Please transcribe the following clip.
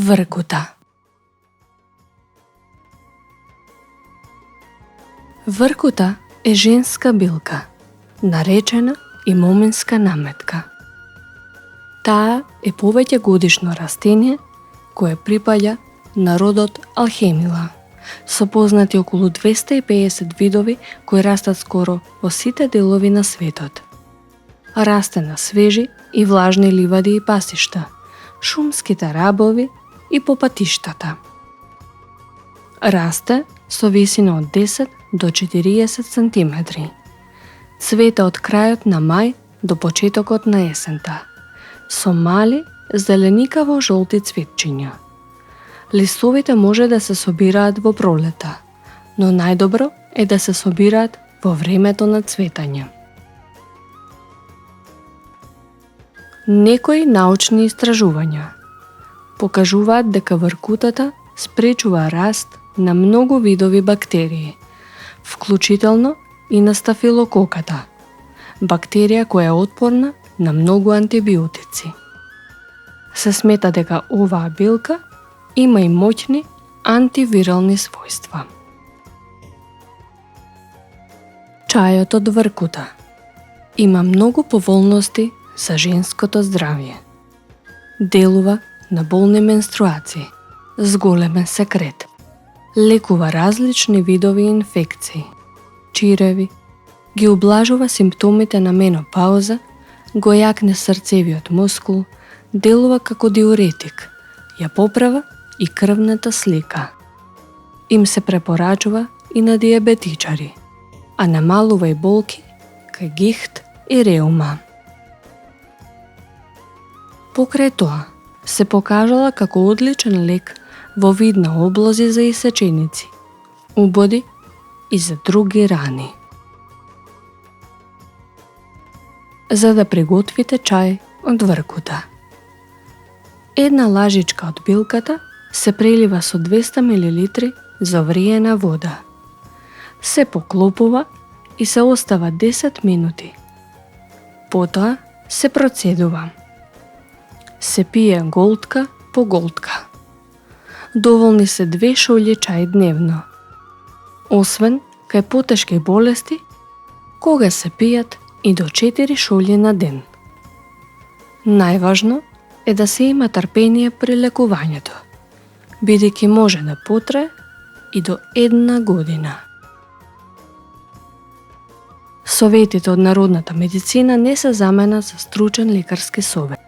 Вркута. Вркута е женска билка, наречена и моминска наметка. Таа е повеќе годишно растение кое припаѓа на родот Алхемила, со познати околу 250 видови кои растат скоро во сите делови на светот. Расте на свежи и влажни ливади и пасишта, шумските рабови и по патиштата. Расте со висина од 10 до 40 см. Цвете од крајот на мај до почетокот на есента, со мали зеленикаво жолти цветчиња. Листовите може да се собираат во пролета, но најдобро е да се собираат во времето на цветање. Некои научни истражувања покажуваат дека вркутата спречува раст на многу видови бактерии, вклучително и на стафилококата, бактерија која е отпорна на многу антибиотици. Се смета дека оваа билка има и моќни антивирални својства. Чајот од вркута има многу поволности за женското здравје. Делува на болни менструации, зголемен секрет, лекува различни видови инфекции, чиреви, ги ублажува симптомите на менопауза, го јакне срцевиот мускул, делува како диуретик, ја поправа и крвната слика. Им се препорачува и на диабетичари, а намалува и болки кај гихт и реума. Покрај тоа, се покажала како одличен лек во вид на облози за исеченици, убоди и за други рани. За да приготвите чај од вркута. Една лажичка од билката се прелива со 200 мл завриена вода. Се поклопува и се остава 10 минути. Потоа се процедува. Се пие голтка по голтка. Доволни се 2 шолји чај дневно. Освен кај потешки болести, кога се пијат и до 4 шолји на ден. Најважно е да се има трпение при лекувањето, бидејќи може да потрае и до 1 година. Советите од народната медицина не се замена за стручен лекарски совет.